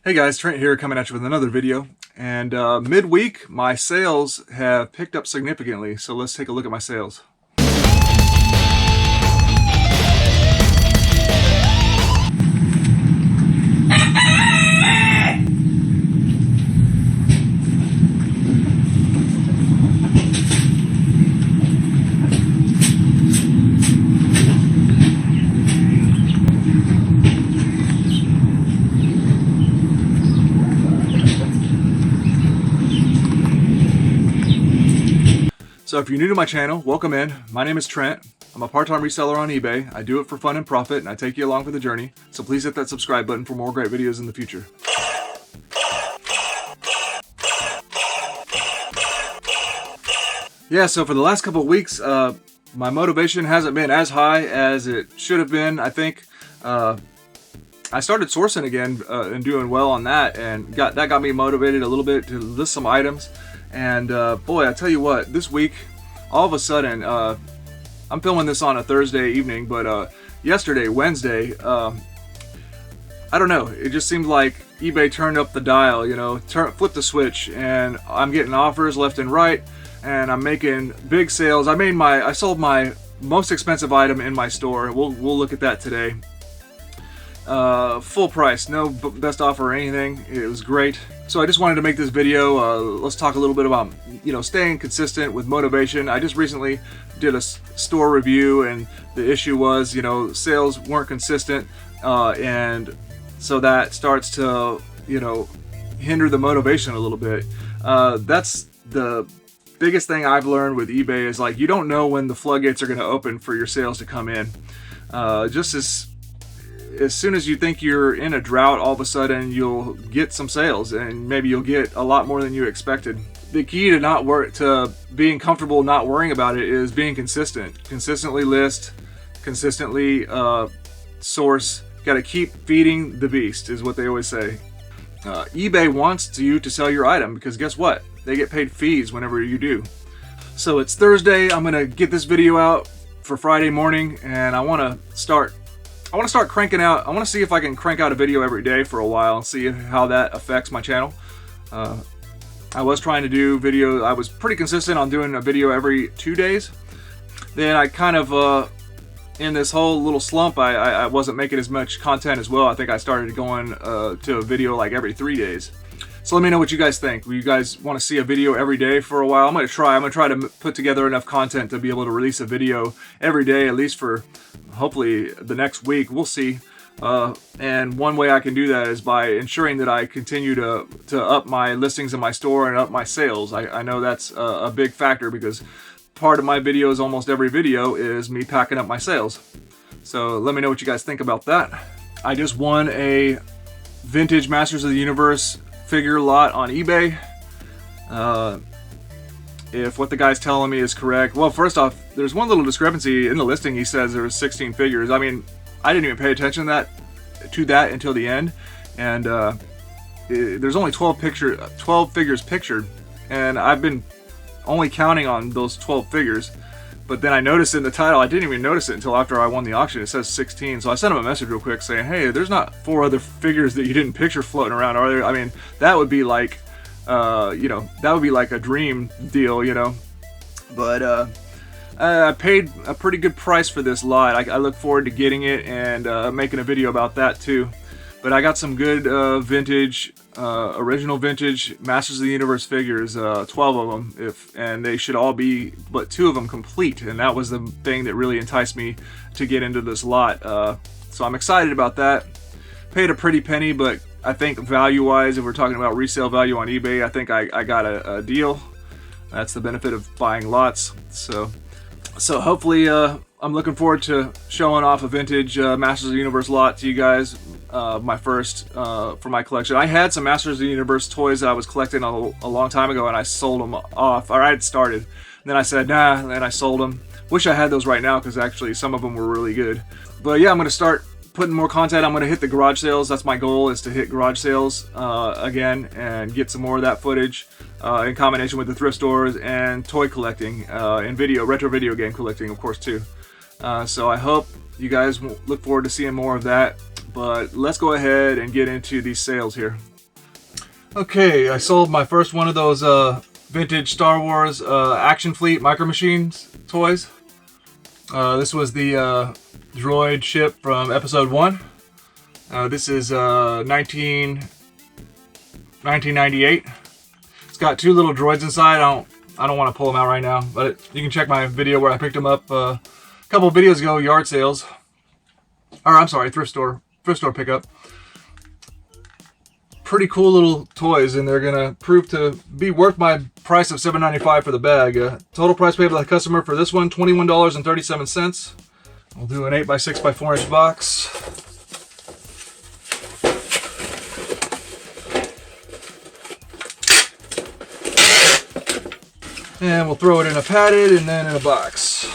Hey guys, Trent here coming at you with another video. And midweek, my sales have picked up significantly. So let's take a look at my sales. So if you're new to my channel, welcome in. My name is Trent. I'm a part-time reseller on eBay. I do it for fun and profit, and I take you along for the journey. So please hit that subscribe button for more great videos in the future. Yeah, so for the last couple of weeks, my motivation hasn't been as high as it should have been. I think I started sourcing again and doing well on that, and that got me motivated a little bit to list some items. And boy, I tell you what, this week, all of a sudden, I'm filming this on a Thursday evening, but yesterday, Wednesday, I don't know, it just seemed like eBay turned up the dial, you know, flipped the switch, and I'm getting offers left and right, and I'm making big sales. I sold my most expensive item in my store. We'll look at that today. Full price, no best offer or anything. It was great. So I just wanted to make this video. Let's talk a little bit about, you know, staying consistent with motivation. I just recently did a store review, and the issue was, you know, sales weren't consistent, and so that starts to, you know, hinder the motivation a little bit. That's the biggest thing I've learned with eBay is, like, you don't know when the floodgates are going to open for your sales to come in. Just as soon as you think you're in a drought, all of a sudden you'll get some sales, and maybe you'll get a lot more than you expected. The key to being comfortable not worrying about it is being consistent. Consistently list, consistently source. Got to keep feeding the beast is what they always say. eBay wants you to sell your item because guess what? They get paid fees whenever you do. So it's Thursday. I'm gonna get this video out for Friday morning, and I want to start cranking out. I want to see if I can crank out a video every day for a while and see how that affects my channel. I was trying to do video. I was pretty consistent on doing a video every 2 days. Then I kind of, in this whole little slump, I wasn't making as much content as well. I think I started going to a video like every 3 days. So let me know what you guys think. You guys want to see a video every day for a while? I'm gonna try to put together enough content to be able to release a video every day, at least for hopefully the next week. We'll see. And one way I can do that is by ensuring that I continue to up my listings in my store and up my sales. I know that's a big factor because part of my videos, almost every video, is me packing up my sales. So let me know what you guys think about that. I just won a vintage Masters of the Universe figure lot on eBay. If what the guy's telling me is correct, well, first off, there's one little discrepancy in the listing. He says there was 16 figures. I mean, I didn't even pay attention to that until the end, and there's only 12 figures pictured, and I've been only counting on those 12 figures. But then I noticed in the title, I didn't even notice it until after I won the auction. It says 16, so I sent him a message real quick saying, hey, there's not 4 other figures that you didn't picture floating around, are there? I mean, that would be like, you know, that would be like a dream deal, you know. But I paid a pretty good price for this lot. I look forward to getting it and making a video about that too. But I got some good vintage, original vintage Masters of the Universe figures, 12 of them, and they should all be, but 2 of them complete, and that was the thing that really enticed me to get into this lot. So I'm excited about that. Paid a pretty penny, but I think value-wise, if we're talking about resale value on eBay, I think I got a deal. That's the benefit of buying lots. So hopefully, I'm looking forward to showing off a vintage Masters of the Universe lot to you guys. My first for my collection. I had some Masters of the Universe toys that I was collecting a long time ago, and I sold them off. Or I had started, and then I said nah, and I sold them. Wish I had those right now because actually some of them were really good. But yeah, I'm gonna start putting more content. I'm gonna hit the garage sales. That's my goal, is to hit garage sales again and get some more of that footage in combination with the thrift stores and toy collecting and retro video game collecting, of course, too. So I hope you guys look forward to seeing more of that. But let's go ahead and get into these sales here. Okay, I sold my first one of those vintage Star Wars Action Fleet Micro Machines toys. This was the droid ship from episode 1. This is 1998. It's got 2 little droids inside. I don't want to pull them out right now, but you can check my video where I picked them up a couple of videos ago, yard sales. Or I'm sorry, thrift store pickup. Pretty cool little toys, and they're gonna prove to be worth my price of $7.95 for the bag. Total price paid by the customer for this one, $21.37. We'll do an 8x6x4 inch box. And we'll throw it in a padded and then in a box.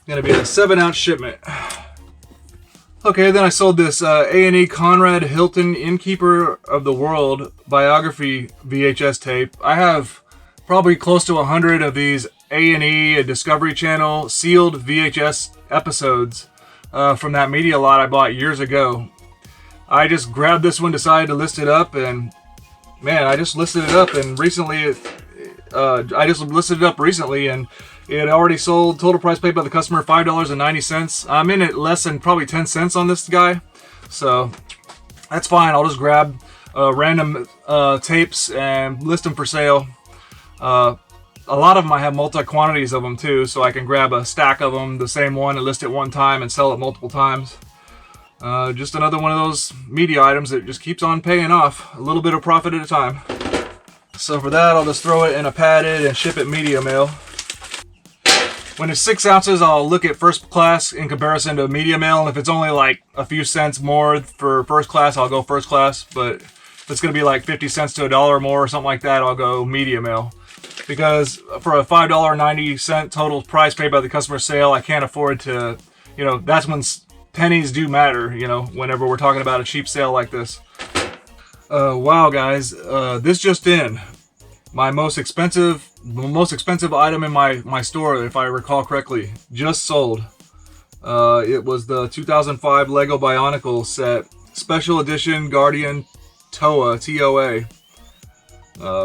Gonna be a 7-ounce shipment. Okay, then I sold this A&E Conrad Hilton Innkeeper of the World biography VHS tape. I have probably close to 100 of these A&E and Discovery Channel sealed VHS episodes from that media lot I bought years ago. I just grabbed this one, decided to list it up, and man, I just listed it up, and recently and it already sold. Total price paid by the customer, $5.90. I'm in at less than probably 10 cents on this guy, so that's fine. I'll just grab random tapes and list them for sale. A lot of them I have multi-quantities of them too, so I can grab a stack of them, the same one, and list it one time and sell it multiple times. Just another one of those media items that just keeps on paying off, a little bit of profit at a time. So for that, I'll just throw it in a padded and ship it media mail. When it's 6 ounces, I'll look at first class in comparison to media mail, and if it's only like a few cents more for first class, I'll go first class. But if it's going to be like 50 cents to $1 more or something like that, I'll go media mail. Because for a $5.90 total price paid by the customer sale, I can't afford to, that's when pennies do matter, whenever we're talking about a cheap sale like this. Wow, guys, this just in. My most expensive item in my store, if I recall correctly, just sold. It was the 2005 Lego Bionicle set, Special Edition Guardian TOA, T-O-A.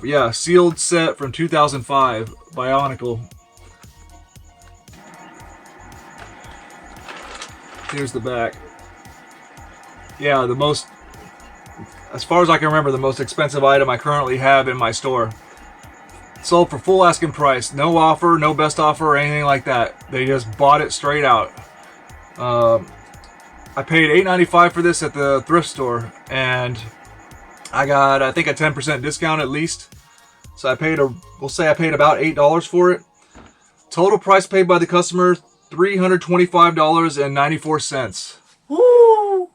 Yeah, sealed set from 2005, Bionicle. Here's the back. Yeah, as far as I can remember, the most expensive item I currently have in my store. Sold for full asking price. No offer, no best offer or anything like that. They just bought it straight out. I paid $8.95 for this at the thrift store, and I got, I think, a 10% discount at least. So we'll say I paid about $8 for it. Total price paid by the customer, $325.94. Woo!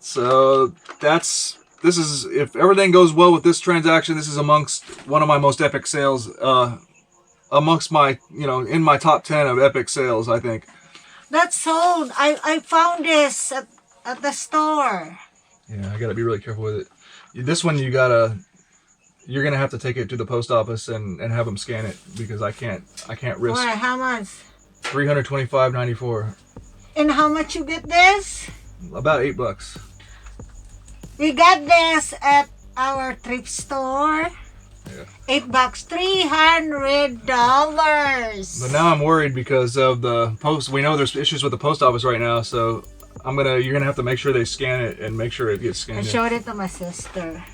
So this is, if everything goes well with this transaction, this is amongst one of my most epic sales, amongst my, in my top 10 of epic sales, I think. That's sold. I found this at the store. Yeah, I gotta be really careful with it. This one you're gonna have to take it to the post office and have them scan it, because I can't risk. Why? How much? $325.94. And how much you get this? About $8. We got this at our thrift store. Yeah. $8, $300. But now I'm worried because of the post. We know there's issues with the post office right now, so you're gonna have to make sure they scan it and make sure it gets scanned. I showed it to my sister.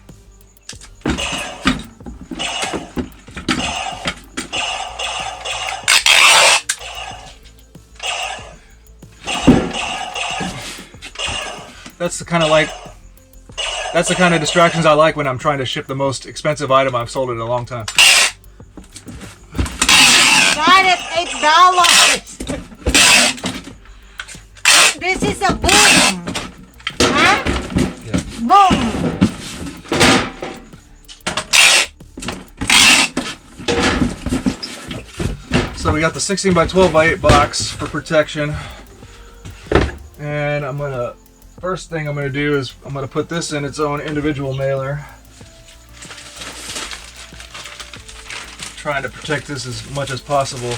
That's the kind of distractions I like when I'm trying to ship the most expensive item I've sold in a long time. Got it, $8. This is a boom. Huh? Yeah. Boom. So we got the 16 by 12 by 8 box for protection. And first thing I'm gonna do is I'm gonna put this in its own individual mailer. Trying to protect this as much as possible.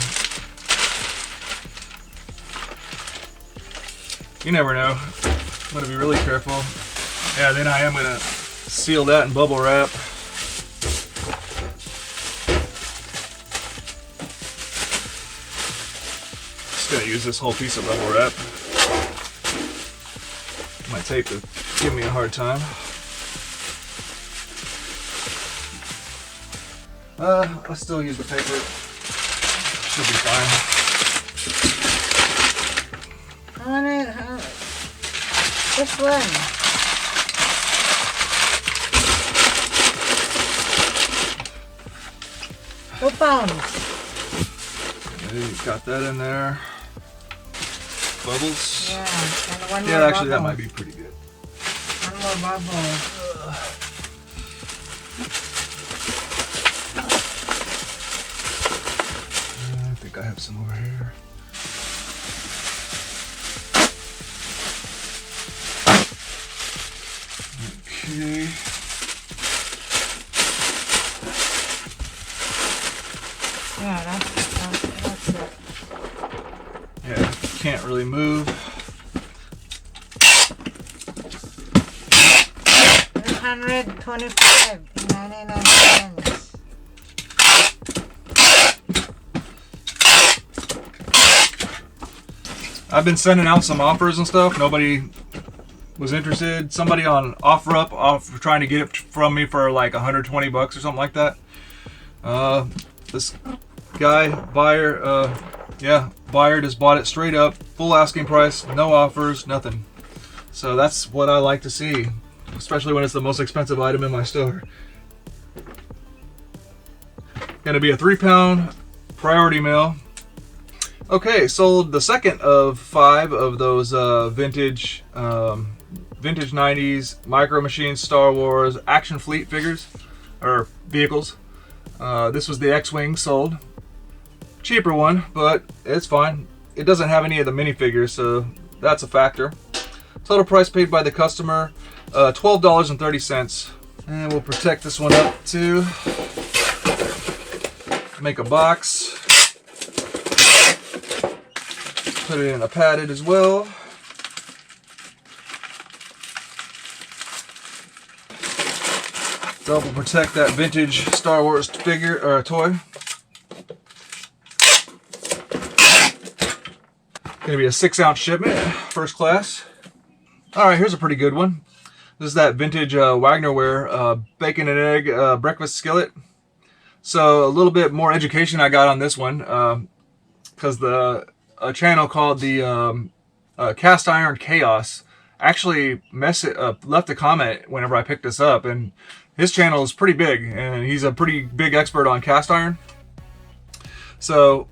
You never know. I'm gonna be really careful. Yeah, then I am gonna seal that in bubble wrap. Just gonna use this whole piece of bubble wrap. My tape to give me a hard time. I'll still use the paper. Should be fine. This one. £2. Got that in there. Bubbles. Yeah, and one more Yeah, actually that bubble. might be pretty good. One more bubble. I think I have some over here. Okay. Yeah, that's it. Yeah, can't really move. 125.99 cents. I've been sending out some offers and stuff. Nobody was interested. Somebody on OfferUp trying to get it from me for like 120 bucks or something like that. This guy, buyer just bought it straight up, full asking price, no offers, nothing. So that's what I like to see, especially when it's the most expensive item in my store. Gonna be a 3-pound priority mail. Okay, sold the second of 5 of those vintage 90s Micro Machines Star Wars Action Fleet figures or vehicles. This was the X-Wing sold. Cheaper one, but it's fine. It doesn't have any of the minifigures, so that's a factor. Total price paid by the customer, $12.30. And we'll protect this one up too. Make a box. Put it in a padded as well. Double protect that vintage Star Wars figure or toy. Gonna be a 6-ounce shipment, first class. All right, here's a pretty good one. This is that vintage Wagnerware bacon and egg breakfast skillet. So a little bit more education I got on this one because a channel called the Cast Iron Chaos actually left a comment whenever I picked this up, and his channel is pretty big, and he's a pretty big expert on cast iron. So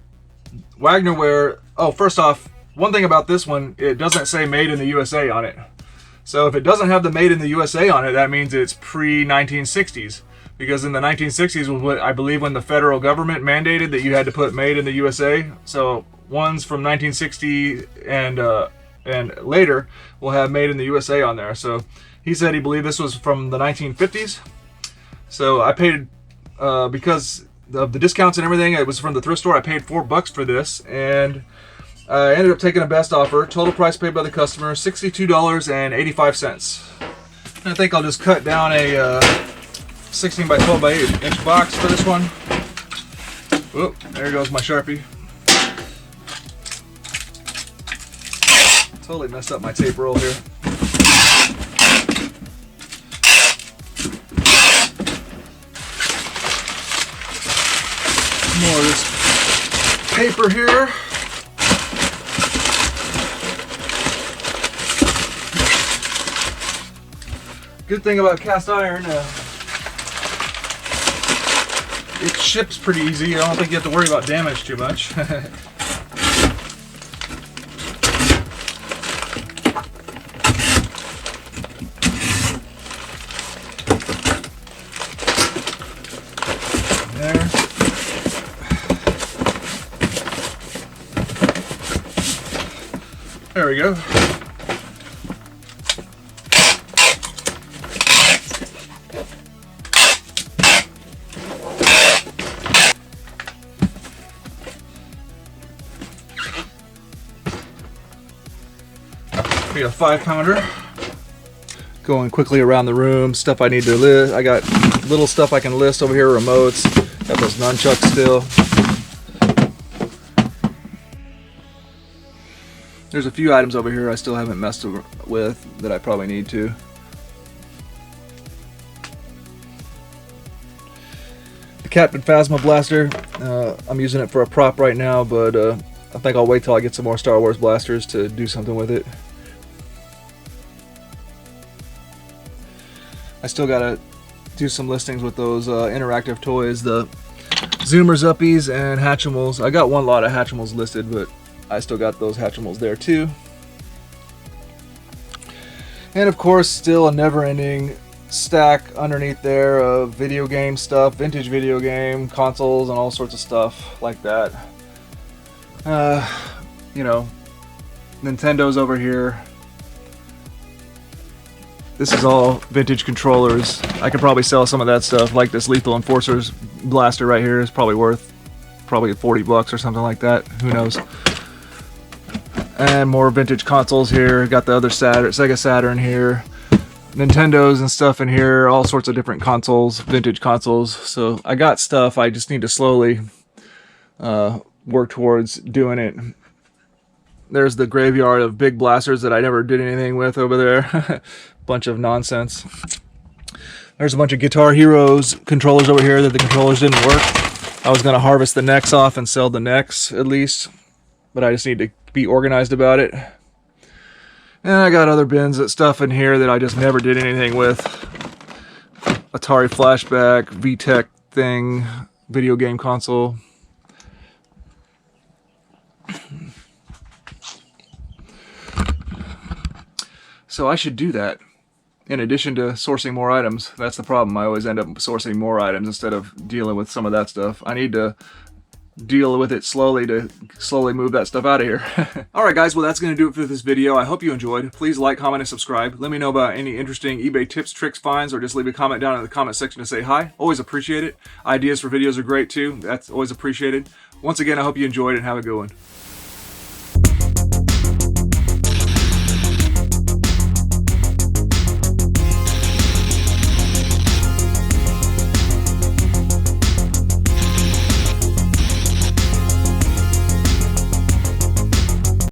Wagnerware. Oh, first off, one thing about this one, it doesn't say made in the USA on it. So if it doesn't have the made in the USA on it, that means it's pre-1960s. Because in the 1960s was what I believe when the federal government mandated that you had to put made in the USA. So ones from 1960 and later will have made in the USA on there. So he said he believed this was from the 1950s. So I paid, because of the discounts and everything, it was from the thrift store, I paid $4 for this. And I ended up taking a best offer. Total price paid by the customer, $62.85. And I think I'll just cut down a 16 by 12 by 8 inch box for this one. Oh, there goes my Sharpie. Totally messed up my tape roll here. More of this paper here. Good thing about cast iron, it ships pretty easy. I don't think you have to worry about damage too much. There. There we go. Be a 5-pounder. Going quickly around the room, stuff I need to list. I got little stuff I can list over here, remotes. Got those nunchucks still. There's a few items over here I still haven't messed with that I probably need to. The Captain Phasma blaster, I'm using it for a prop right now, but I think I'll wait till I get some more Star Wars blasters to do something with it. I still gotta do some listings with those interactive toys, the Zoomers Uppies and Hatchimals. I got one lot of Hatchimals listed, but I still got those Hatchimals there too. And of course, still a never-ending stack underneath there of video game stuff, vintage video game consoles and all sorts of stuff like that. You know, Nintendo's over here. This is all vintage controllers. I could probably sell some of that stuff, like this Lethal Enforcer's blaster right here is probably worth probably 40 bucks or something like that. Who knows? And more vintage consoles here. Got the other Sega Saturn here. Nintendos and stuff in here. All sorts of different consoles, vintage consoles. So I got stuff. I just need to slowly work towards doing it. There's the graveyard of big blasters that I never did anything with over there. Bunch of nonsense. There's a bunch of Guitar Heroes controllers over here that the controllers didn't work. I was going to harvest the necks off and sell the necks at least, but I just need to be organized about it. And I got other bins of stuff in here that I just never did anything with. Atari Flashback, VTech thing, video game console. So I should do that. In addition to sourcing more items. That's the problem. I always end up sourcing more items instead of dealing with some of that stuff. I need to deal with it slowly to slowly move that stuff out of here. Alright guys, well that's going to do it for this video. I hope you enjoyed. Please like, comment, and subscribe. Let me know about any interesting eBay tips, tricks, finds, or just leave a comment down in the comment section to say hi. Always appreciate it. Ideas for videos are great too. That's always appreciated. Once again, I hope you enjoyed and have a good one.